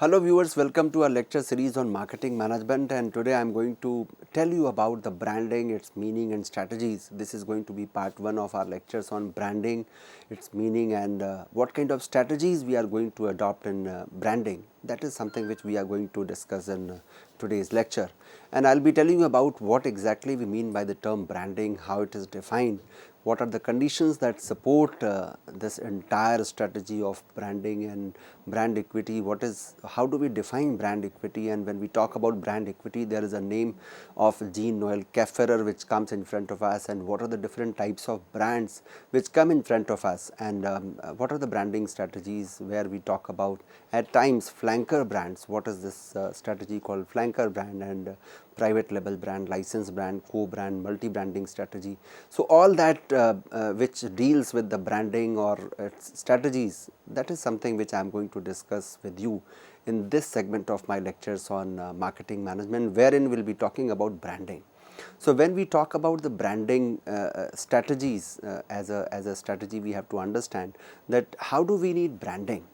Hello viewers, welcome to our lecture series on marketing management, and today I am going to tell you about the branding, its meaning and strategies. This is going to be part 1 of our lectures on branding, its meaning and what kind of strategies we are going to adopt in branding. That is something which we are going to discuss in today's lecture. And I will be telling you about what exactly we mean by the term branding, how it is defined, what are the conditions that support this entire strategy of branding and brand equity, how do we define brand equity, and when we talk about brand equity there is a name of Jean Noel Kefferer which comes in front of us, and what are the different types of brands which come in front of us, and what are the branding strategies where we talk about at times flanker brands. What is this strategy called flanker brand, and private label brand, license brand, co-brand, multi-branding strategy. So, all that which deals with the branding or its strategies, that is something which I am going to discuss with you in this segment of my lectures on marketing management, wherein we will be talking about branding. So, when we talk about the branding strategies as a strategy, we have to understand that how do we need branding.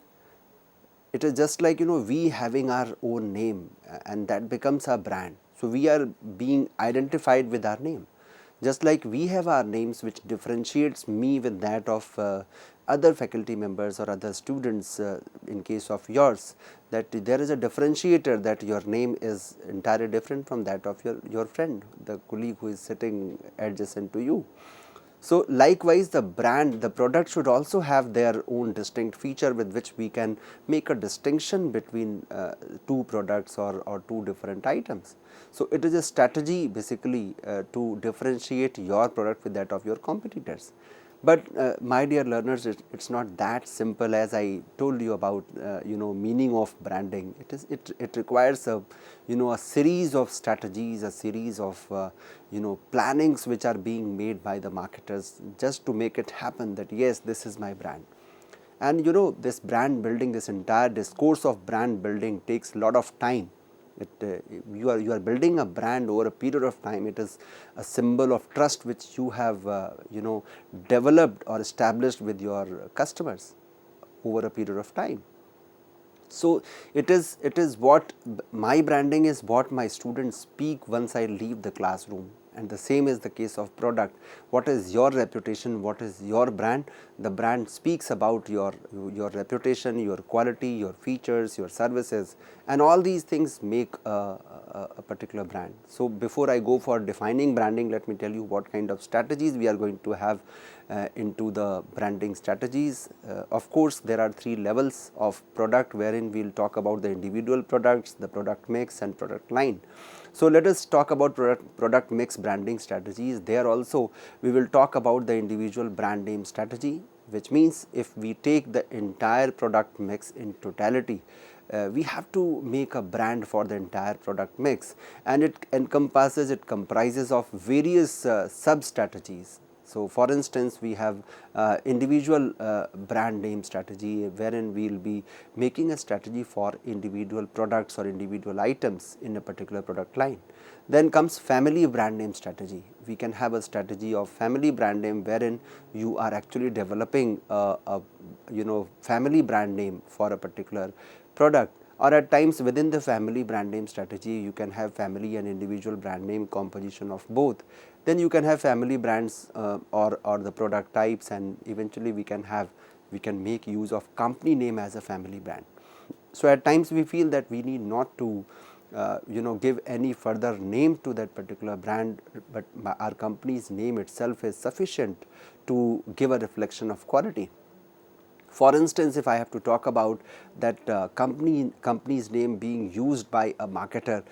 It is just like we having our own name and that becomes our brand. So, we are being identified with our name, just like we have our names which differentiates me with that of other faculty members or other students. In case of yours, that there is a differentiator, that your name is entirely different from that of your friend, the colleague who is sitting adjacent to you. So, likewise the brand, the product should also have their own distinct feature with which we can make a distinction between two products or two different items. So, it is a strategy basically to differentiate your product with that of your competitors. But my dear learners, it is not that simple as I told you about meaning of branding. It requires a a series of strategies, a series of plannings which are being made by the marketers just to make it happen that yes, this is my brand. And this brand building, this entire discourse of brand building takes a lot of time. You are building a brand over a period of time. It is a symbol of trust which you have developed or established with your customers over a period of time. So, it is what my branding is, what my students speak once I leave the classroom, and the same is the case of product. What is your reputation, what is your brand? The brand speaks about your reputation, your quality, your features, your services, and all these things make a particular brand. So, before I go for defining branding, let me tell you what kind of strategies we are going to have into the branding strategies. Of course, there are 3 levels of product wherein we will talk about the individual products, the product mix and product line. So, let us talk about product mix branding strategies. There also we will talk about the individual brand name strategy, which means if we take the entire product mix in totality, we have to make a brand for the entire product mix, and it comprises of various sub strategies. So, for instance, we have individual brand name strategy, wherein we will be making a strategy for individual products or individual items in a particular product line. Then comes family brand name strategy. We can have a strategy of family brand name, wherein you are actually developing a family brand name for a particular product, or at times within the family brand name strategy you can have family and individual brand name composition of both. Then you can have family brands or the product types, and eventually we can make use of company name as a family brand. So, at times we feel that we need not to give any further name to that particular brand, but our company's name itself is sufficient to give a reflection of quality. For instance, if I have to talk about that company's name being used by a marketer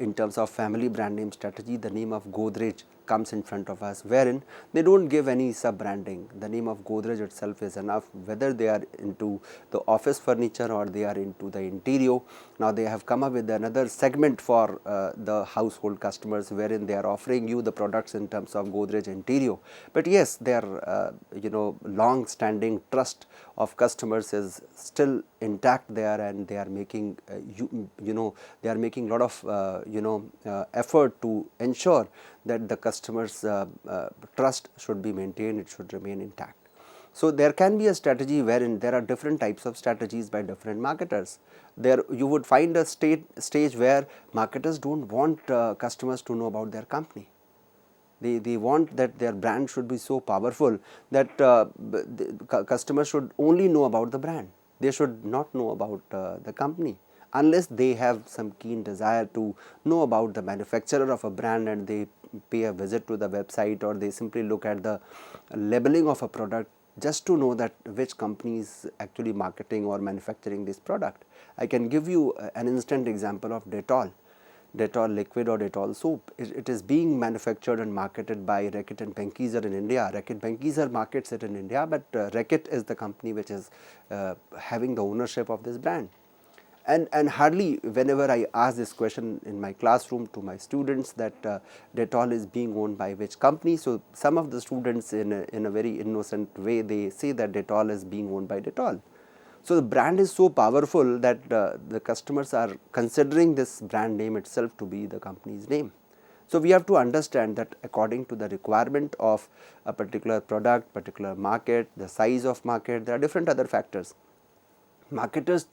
in terms of family brand name strategy, the name of Godrej comes in front of us, wherein they do not give any sub branding. The name of Godrej itself is enough, whether they are into the office furniture or they are into the interior. Now, they have come up with another segment for the household customers, wherein they are offering you the products in terms of Godrej interior. But yes, their long standing trust of customers is still intact there, and they are making they are making a lot of effort to ensure that the customers trust should be maintained, it should remain intact. So there can be a strategy wherein there are different types of strategies by different marketers. There you would find a stage where marketers don't want customers to know about their company. They want that their brand should be so powerful that the customers should only know about the brand. They should not know about the company, unless they have some keen desire to know about the manufacturer of a brand and they pay a visit to the website, or they simply look at the labeling of a product just to know that which company is actually marketing or manufacturing this product. I can give you an instant example of Dettol liquid or Dettol soap. It is being manufactured and marketed by Reckitt and Benckiser in India. Reckitt Benckiser markets it in India, but Reckitt is the company which is having the ownership of this brand. And hardly whenever I ask this question in my classroom to my students that Dettol is being owned by which company, so some of the students in a very innocent way they say that Dettol is being owned by Dettol. So the brand is so powerful that the customers are considering this brand name itself to be the company's name. So we have to understand that according to the requirement of a particular product, particular market, the size of market, there are different other factors. Marketers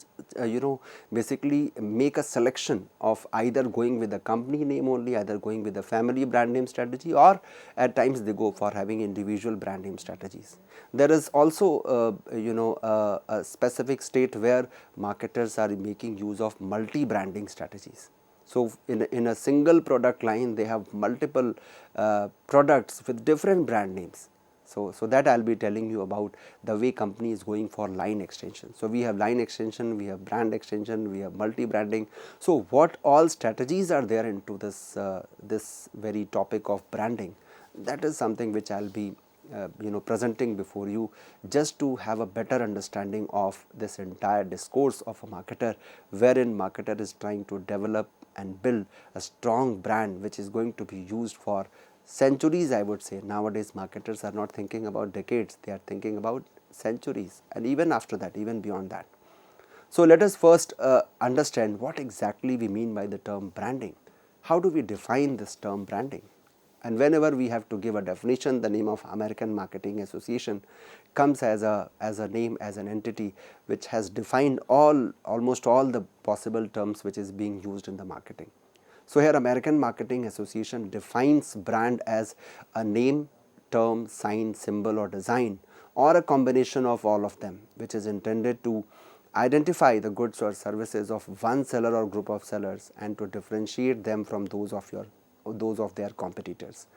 basically make a selection of either going with the company name only, either going with the family brand name strategy, or at times they go for having individual brand name strategies. There is also a specific state where marketers are making use of multi branding strategies. So in a single product line they have multiple products with different brand names. So that I will be telling you about the way company is going for line extension. So we have line extension, we have brand extension, we have multi branding. So what all strategies are there into this this very topic of branding, that is something which I will be presenting before you, just to have a better understanding of this entire discourse of a marketer, wherein marketer is trying to develop and build a strong brand which is going to be used for centuries. I would say nowadays marketers are not thinking about decades, they are thinking about centuries, and even after that, even beyond that. So let us first understand what exactly we mean by the term branding. How do we define this term branding? And whenever we have to give a definition, the name of American Marketing Association comes as a name, as an entity which has defined almost all the possible terms which is being used in the marketing. So here American Marketing Association defines brand as a name, term, sign, symbol or design, or a combination of all of them, which is intended to identify the goods or services of one seller or group of sellers and to differentiate them from those of their competitors.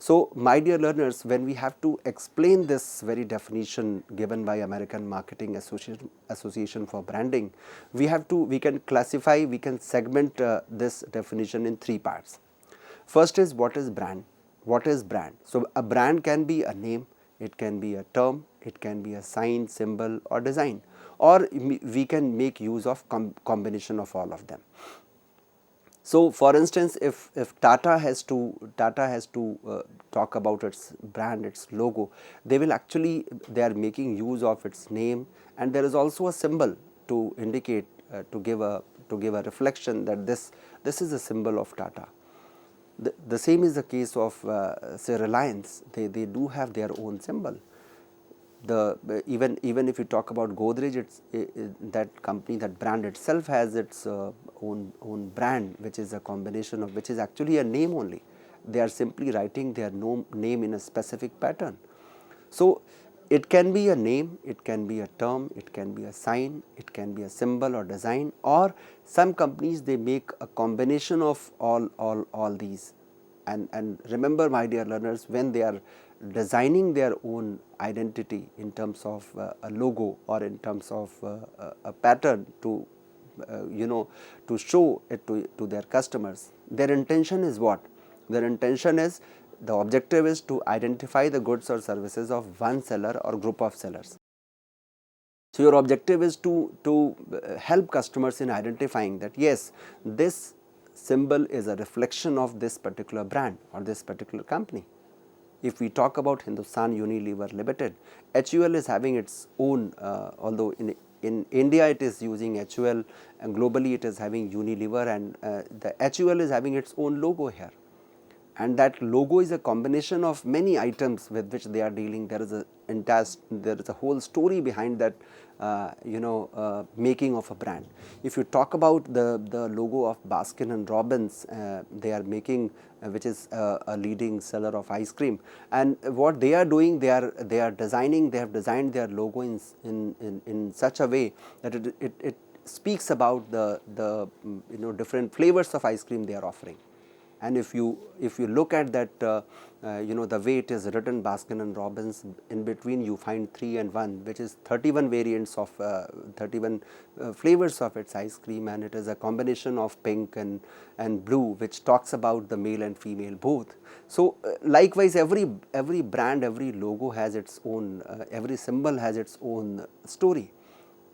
So my dear learners, when we have to explain this very definition given by American Marketing Association for branding, we can classify, we can segment this definition in three parts. First is, what is brand? What is brand? So a brand can be a name, it can be a term, it can be a sign, symbol or design, or we can make use of combination of all of them. So for instance, if Tata has to talk about its brand, its logo, they are making use of its name, and there is also a symbol to indicate to give a reflection that this is a symbol of Tata. The same is the case of say Reliance. They do have their own symbol. Even if you talk about Godrej, that company, that brand itself has its own brand, which is a combination of, which is actually a name only. They are simply writing their name in a specific pattern. So it can be a name, it can be a term, it can be a sign, it can be a symbol or design, or some companies they make a combination of all these. And remember, my dear learners, when they are designing their own identity in terms of a logo or in terms of a pattern to to show it to their customers, their intention is what? Their intention is, the objective is to identify the goods or services of one seller or group of sellers. So your objective is to help customers in identifying that yes, this symbol is a reflection of this particular brand or this particular company. If we talk about Hindustan Unilever Limited, HUL is having its own, although in India it is using HUL, and globally it is having Unilever, and the HUL is having its own logo here. and that logo is a combination of many items with which they are dealing. There is a whole story behind that making of a brand. If you talk about the logo of Baskin and Robbins, they are making which is a leading seller of ice cream, and what they are doing, they have designed their logo in such a way that it speaks about the different flavors of ice cream they are offering. And if you look at that, the way it is written, Baskin and Robbins, in between you find 3 and 1, which is 31 variants of 31 flavors of its ice cream, and it is a combination of pink and blue, which talks about the male and female both. So likewise, every brand, every logo has its own, every symbol has its own story.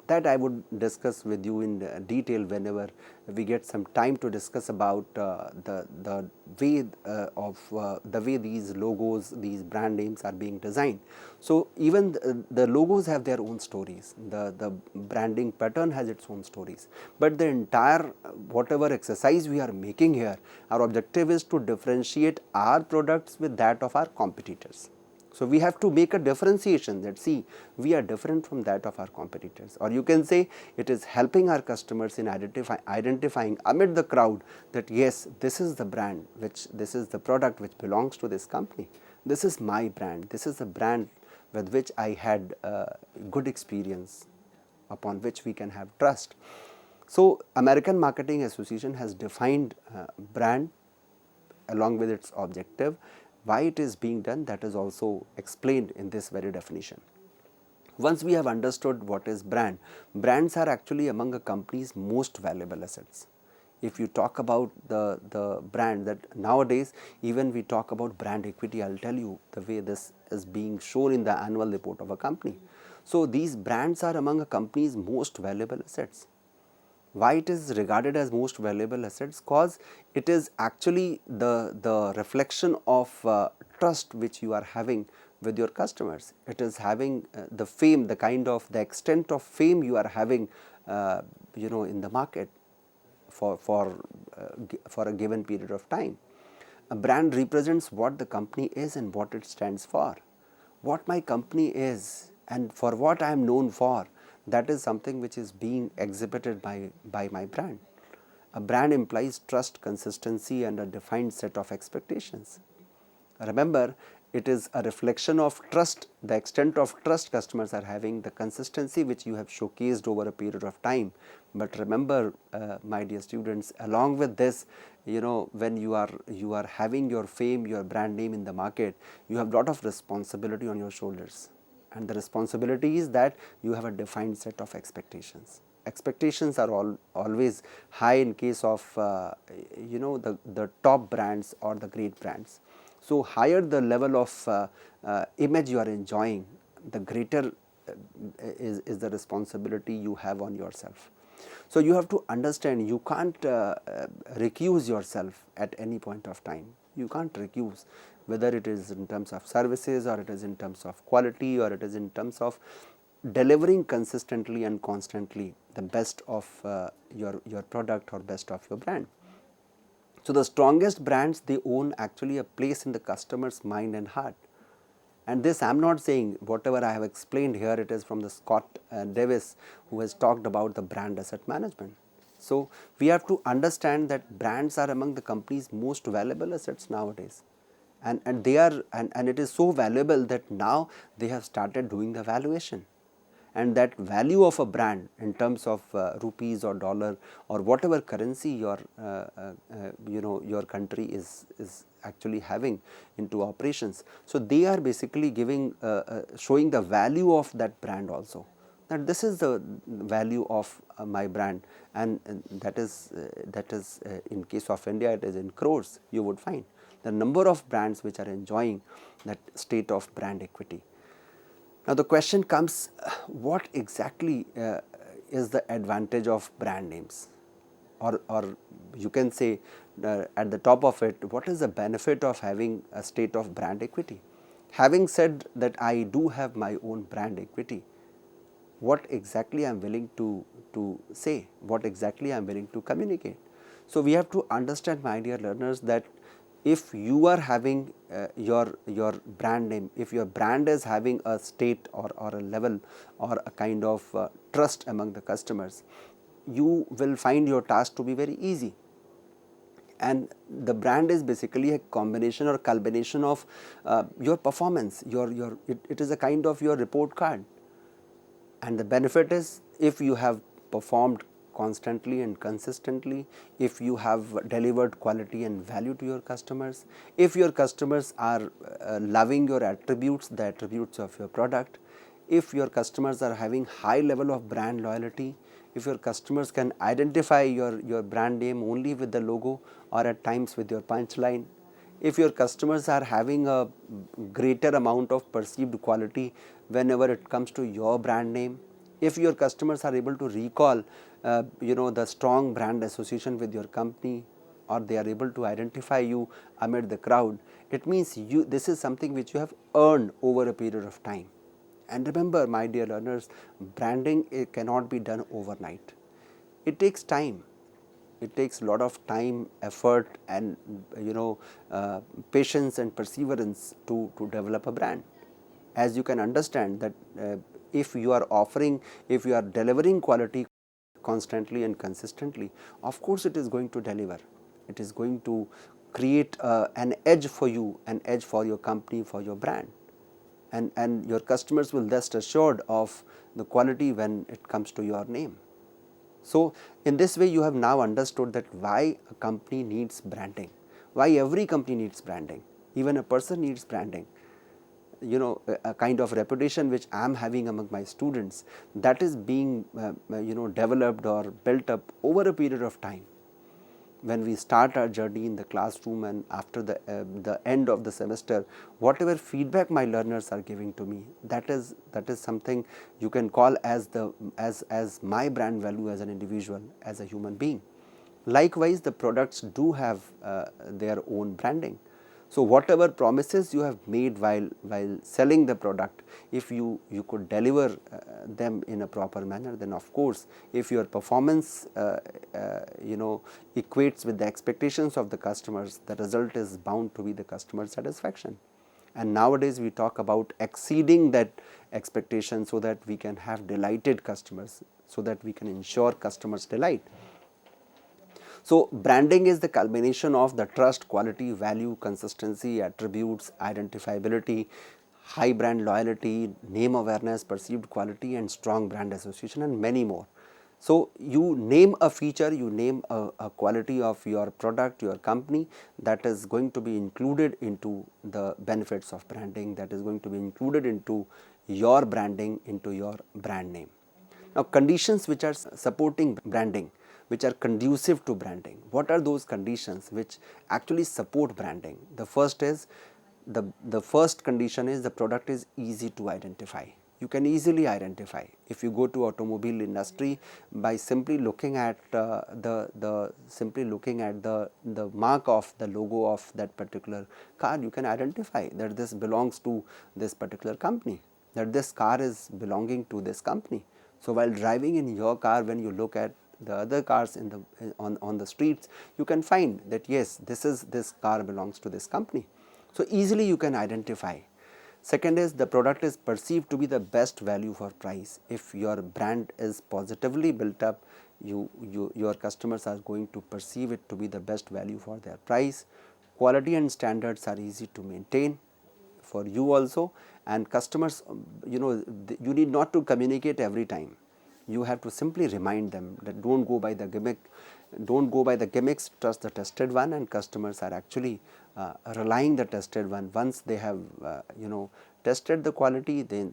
That I would discuss with you in detail whenever we get some time to discuss about the way the way these logos, these brand names are being designed. So even the logos have their own stories, the branding pattern has its own stories, but the entire whatever exercise we are making here, our objective is to differentiate our products with that of our competitors. So we have to make a differentiation that, see, we are different from that of our competitors, or you can say it is helping our customers in identifying amid the crowd that yes, this is the brand, this is the product which belongs to this company. This is my brand. This is the brand with which I had good experience, upon which we can have trust. So American Marketing Association has defined brand along with its objective. Why it is being done, that is also explained in this very definition. Once we have understood what is brand, brands are actually among a company's most valuable assets. If you talk about the brand, that nowadays even we talk about brand equity, I will tell you the way this is being shown in the annual report of a company. So these brands are among a company's most valuable assets. Why it is regarded as most valuable assets? Because it is actually the reflection of trust which you are having with your customers. It is having the fame, the extent of fame you are having in the market for a given period of time. A brand represents what the company is and what it stands for. What my company is and for what I am known for, that is something which is being exhibited by my brand. A brand implies trust, consistency, and a defined set of expectations. Remember, it is a reflection of trust, the extent of trust customers are having, the consistency which you have showcased over a period of time. But remember, my dear students, along with this, when you are having your fame, your brand name in the market, you have a lot of responsibility on your shoulders. And the responsibility is that you have a defined set of expectations. Expectations are always high in case of the top brands or the great brands. So higher the level of image you are enjoying, the greater is the responsibility you have on yourself. So you have to understand, you can't recuse yourself at any point of time. You can't recuse, whether it is in terms of services, or it is in terms of quality, or it is in terms of delivering consistently and constantly the best of your product or best of your brand. So the strongest brands, they own actually a place in the customer's mind and heart. And this I am not saying, whatever I have explained here, it is from the Scott Davis, who has talked about the brand asset management. So we have to understand that brands are among the company's most valuable assets nowadays. And they are, and it is so valuable that now they have started doing the valuation. And that value of a brand in terms of rupees or dollar or whatever currency your your country is actually having into operations. So they are basically giving showing the value of that brand also, that this is the value of my brand, and that is in case of India, it is in crores. You would find the number of brands which are enjoying that state of brand equity. Now the question comes, what exactly is the advantage of brand names, or you can say at the top of it, what is the benefit of having a state of brand equity? Having said that I do have my own brand equity, what exactly I am willing to say, what exactly I am willing to communicate? So we have to understand, my dear learners, that if you are having your brand name, if your brand is having a state or a level or a kind of trust among the customers, you will find your task to be very easy. And the brand is basically a combination or culmination of your performance, it is a kind of your report card. And the benefit is, if you have performed constantly and consistently, if you have delivered quality and value to your customers, if your customers are loving your attributes, the attributes of your product, if your customers are having high level of brand loyalty, if your customers can identify your brand name only with the logo or at times with your punchline, if your customers are having a greater amount of perceived quality whenever it comes to your brand name, if your customers are able to recall the strong brand association with your company, or they are able to identify you amid the crowd, it means this is something which you have earned over a period of time. And remember, my dear learners, branding cannot be done overnight. It takes time. It takes a lot of time, effort, and patience and perseverance to develop a brand. As you can understand that if you are offering, if you are delivering quality constantly and consistently, of course it is going to deliver. It is going to create an edge for you, an edge for your company, for your brand. And your customers will rest assured of the quality when it comes to your name. So, in this way you have now understood that why a company needs branding, why every company needs branding, even a person needs branding. A kind of reputation which I am having among my students, that is being developed or built up over a period of time. When we start our journey in the classroom, and after the end of the semester, whatever feedback my learners are giving to me, that is something you can call as my brand value as an individual, as a human being. Likewise, the products do have their own branding. So, whatever promises you have made while selling the product, if you could deliver them in a proper manner, then of course, if your performance equates with the expectations of the customers, the result is bound to be the customer satisfaction. And nowadays we talk about exceeding that expectation so that we can have delighted customers, so that we can ensure customers' delight. So, branding is the culmination of the trust, quality, value, consistency, attributes, identifiability, high brand loyalty, name awareness, perceived quality, and strong brand association, and many more. So, you name a feature, you name a quality of your product, your company, that is going to be included into the benefits of branding, that is going to be included into your branding, into your brand name. Now, conditions which are supporting branding, which are conducive to branding, what are those conditions which actually support branding? The first is, the first condition is the product is easy to identify. You can easily identify. If you go to automobile industry, by simply looking at the mark of the logo of that particular car, you can identify that this belongs to this particular company, that this car is belonging to this company. So, while driving in your car, when you look at the other cars on the streets, you can find that yes, this car belongs to this company. So, easily you can identify. Second is, the product is perceived to be the best value for price. If your brand is positively built up, your customers are going to perceive it to be the best value for their price. Quality and standards are easy to maintain for you also, and customers, you need not to communicate every time. You have to simply remind them that don't go by the gimmick, don't go by the gimmicks, trust the tested one, and customers are actually relying the tested one. Once they have tested the quality, then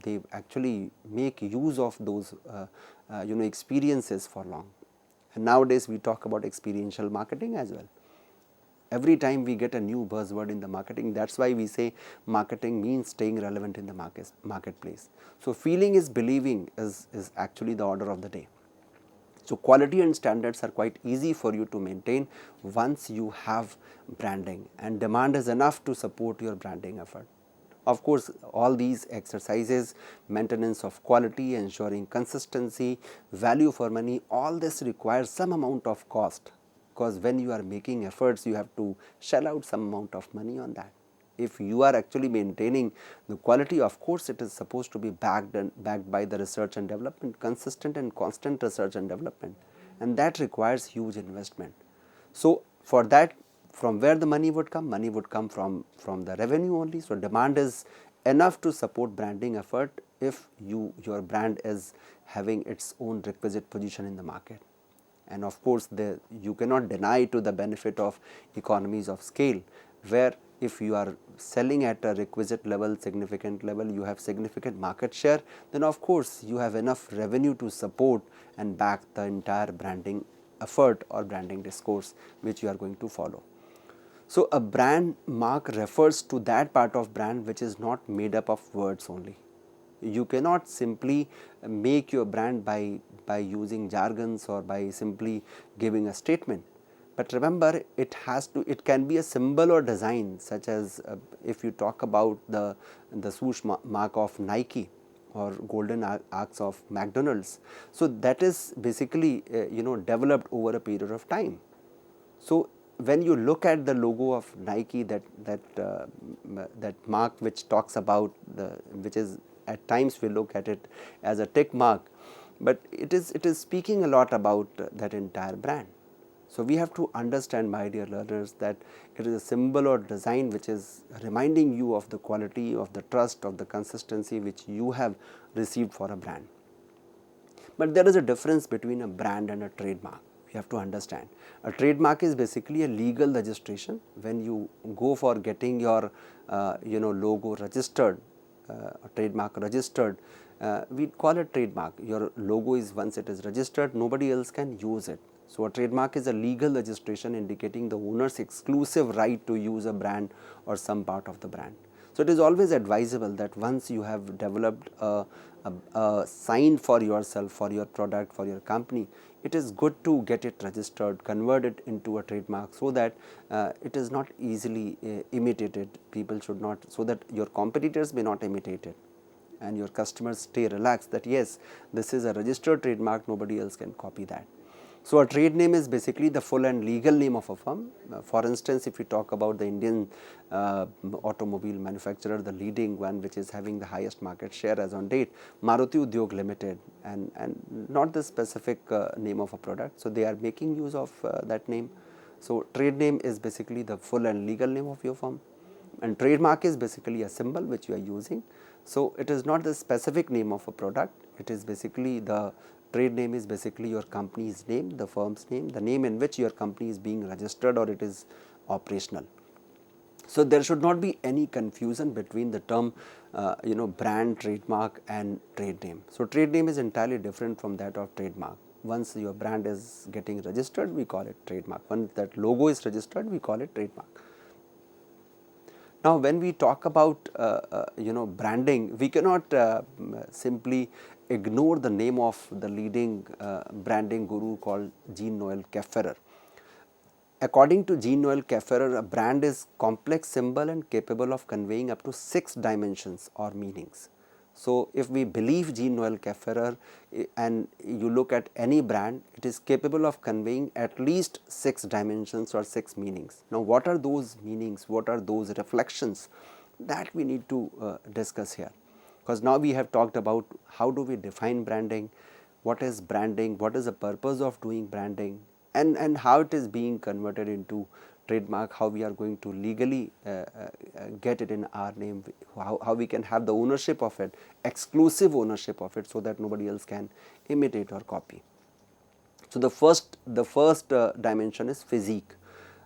they actually make use of those experiences for long. And nowadays we talk about experiential marketing as well. Every time we get a new buzzword in the marketing, that is why we say marketing means staying relevant in the marketplace. So, feeling is believing is actually the order of the day. So, quality and standards are quite easy for you to maintain once you have branding, and demand is enough to support your branding effort. Of course, all these exercises, maintenance of quality, ensuring consistency, value for money, all this requires some amount of cost. because when you are making efforts, you have to shell out some amount of money on that. If you are actually maintaining the quality, of course it is supposed to be backed by the research and development, consistent and constant research and development, and that requires huge investment. So for that, from where the money would come? Money would come from the revenue only. So demand is enough to support branding effort if your brand is having its own requisite position in the market. And of course, you cannot deny to the benefit of economies of scale, where if you are selling at a requisite level, significant level, you have significant market share, then of course you have enough revenue to support and back the entire branding effort or branding discourse which you are going to follow. So a brand mark refers to that part of brand which is not made up of words only. You cannot simply make your brand by using jargons or by simply giving a statement. But remember, it can be a symbol or design, such as if you talk about the swoosh mark of Nike or golden arcs of McDonald's. So that is basically developed over a period of time. So when you look at the logo of Nike, that mark which talks about which is, at times we look at it as a tick mark, but it is speaking a lot about that entire brand. So we have to understand, my dear learners, that it is a symbol or design which is reminding you of the quality, of the trust, of the consistency which you have received for a brand. But there is a difference between a brand and a trademark. You have to understand. A trademark is basically a legal registration. When you go for getting your logo registered, trademark registered, we call it trademark. Your logo is, once it is registered, nobody else can use it. So a trademark is a legal registration indicating the owner's exclusive right to use a brand or some part of the brand. So it is always advisable that once you have developed a sign for yourself, for your product, for your company, it is good to get it registered, convert it into a trademark, so that it is not easily imitated. People should not, so that your competitors may not imitate it, and your customers stay relaxed that yes, this is a registered trademark, nobody else can copy that. So a trade name is basically the full and legal name of a firm. For instance, if we talk about the Indian automobile manufacturer, the leading one which is having the highest market share as on date, Maruti Udyog Limited, and not the specific name of a product. So they are making use of that name. So trade name is basically the full and legal name of your firm, and trademark is basically a symbol which you are using. So it is not the specific name of a product, it is basically the trade name is basically your company's name, the firm's name, the name in which your company is being registered or it is operational. So there should not be any confusion between the term brand, trademark and trade name. So trade name is entirely different from that of trademark. Once your brand is getting registered, we call it trademark. Once that logo is registered, we call it trademark. Now, when we talk about branding, we cannot simply ignore the name of the leading branding guru called Jean-Noel Kefferer. According to Jean-Noel Kefferer, a brand is complex symbol and capable of conveying up to 6 dimensions or meanings. So if we believe Jean-Noel Kefferer and you look at any brand, it is capable of conveying at least 6 dimensions or 6 meanings. Now what are those meanings, what are those reflections, that we need to discuss here, because now we have talked about how do we define branding, what is the purpose of doing branding, and how it is being converted into trademark, how we are going to legally get it in our name, how we can have the ownership of it, exclusive ownership of it, so that nobody else can imitate or copy. So the first dimension is physique.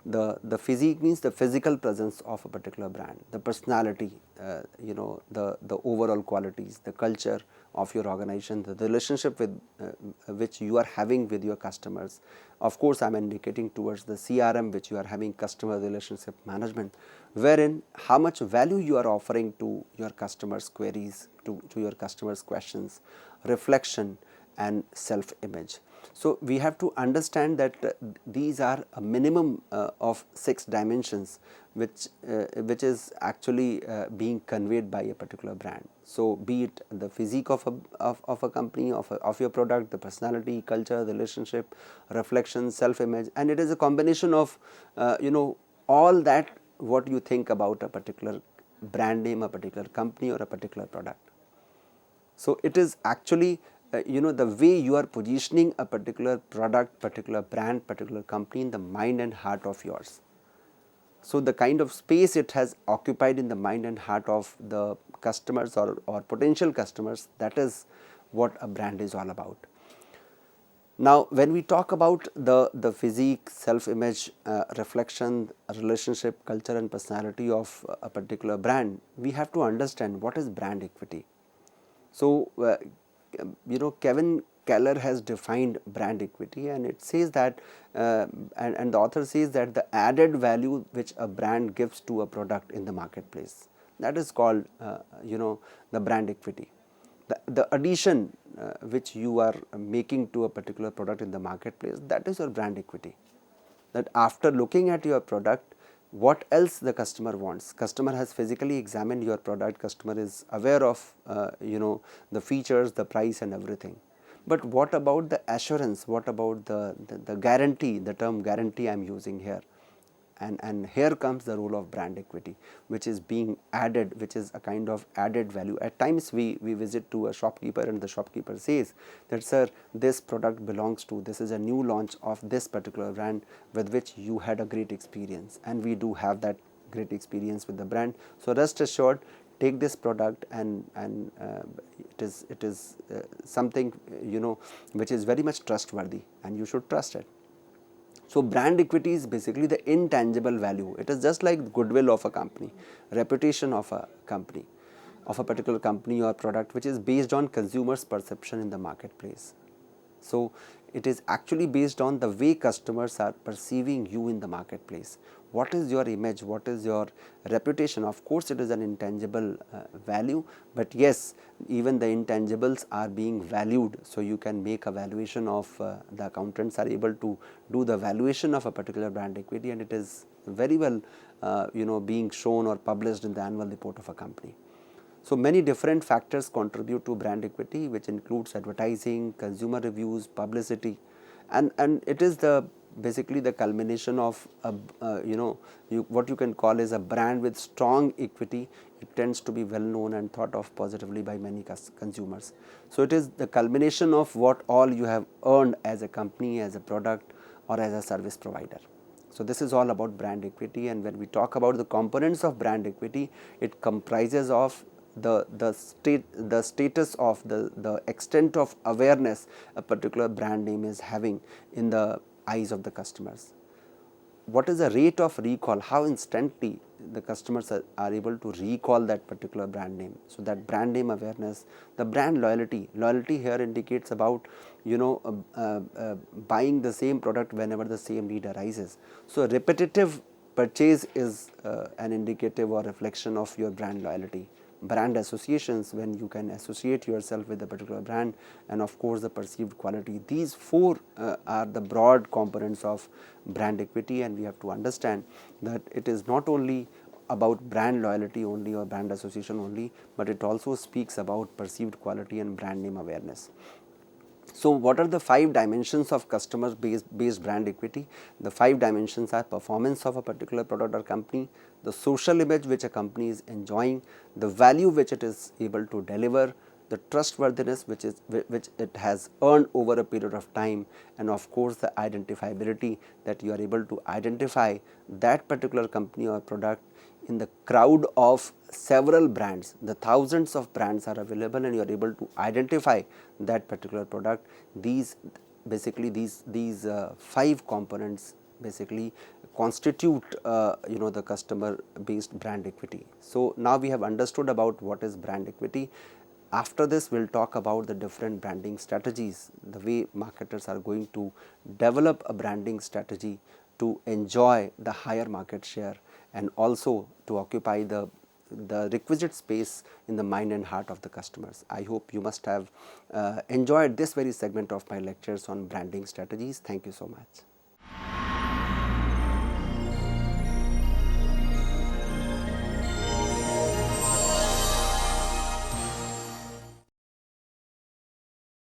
The physique means the physical presence of a particular brand, the personality, the overall qualities, the culture of your organization, the relationship with which you are having with your customers. Of course, I am indicating towards the CRM which you are having, customer relationship management, wherein how much value you are offering to your customers' queries, to your customers' questions, reflection and self-image. So we have to understand that these are a minimum of 6 dimensions which is actually being conveyed by a particular brand. So be it the physique of a company, of your product, the personality, culture, the relationship, reflection, self image, and it is a combination of all that what you think about a particular brand name, a particular company, or a particular product. So it is actually the way you are positioning a particular product, particular brand, particular company in the mind and heart of yours. So the kind of space it has occupied in the mind and heart of the customers or potential customers, that is what a brand is all about. Now when we talk about the physique, self image, reflection, relationship, culture and personality of a particular brand, we have to understand what is brand equity. So Kevin Keller has defined brand equity, and it says that and the author says that the added value which a brand gives to a product in the marketplace, that is called the brand equity. The addition which you are making to a particular product in the marketplace, that is your brand equity. That after looking at your product, what else the customer wants. Customer has physically examined your product, customer is aware of the features, the price and everything. But what about the assurance, what about the guarantee, the term guarantee I am using here. And here comes the role of brand equity, which is being added, which is a kind of added value. At times we visit to a shopkeeper and the shopkeeper says that, sir, this product belongs to, this is a new launch of this particular brand with which you had a great experience, and we do have that great experience with the brand. So rest assured, take this product, and it is something which is very much trustworthy, and you should trust it. So brand equity is basically the intangible value. It is just like goodwill of a company, reputation of a company, of a particular company or product, which is based on consumers' perception in the marketplace. So it is actually based on the way customers are perceiving you in the marketplace. What is your image? What is your reputation? Of course, it is an intangible value, but yes, even the intangibles are being valued. So you can make a valuation of the accountants are able to do the valuation of a particular brand equity, and it is very well being shown or published in the annual report of a company. So many different factors contribute to brand equity, which includes advertising, consumer reviews, publicity, and it is basically the culmination of what you can call as a brand with strong equity. It tends to be well known and thought of positively by many consumers. So it is the culmination of what all you have earned as a company, as a product, or as a service provider. So this is all about brand equity, and when we talk about the components of brand equity, it comprises of the status of the extent of awareness a particular brand name is having in the eyes of the customers. What is the rate of recall, how instantly the customers are able to recall that particular brand name. So that brand name awareness, the brand loyalty here indicates about buying the same product whenever the same need arises. So repetitive purchase is an indicative or reflection of your brand loyalty. Brand associations, when you can associate yourself with a particular brand, and of course the perceived quality. These four are the broad components of brand equity, and we have to understand that it is not only about brand loyalty only or brand association only, but it also speaks about perceived quality and brand name awareness. So what are the 5 dimensions of customer based brand equity? The 5 dimensions are performance of a particular product or company, the social image which a company is enjoying, the value which it is able to deliver, the trustworthiness which it has earned over a period of time, and of course the identifiability, that you are able to identify that particular company or product in the crowd of several brands. The thousands of brands are available, and you are able to identify that particular product. These 5 components basically constitute the customer based brand equity. So now we have understood about what is brand equity. After this, we will talk about the different branding strategies, the way marketers are going to develop a branding strategy to enjoy the higher market share and also to occupy the the requisite space in the mind and heart of the customers. I hope you must have enjoyed this very segment of my lectures on branding strategies. Thank you so much.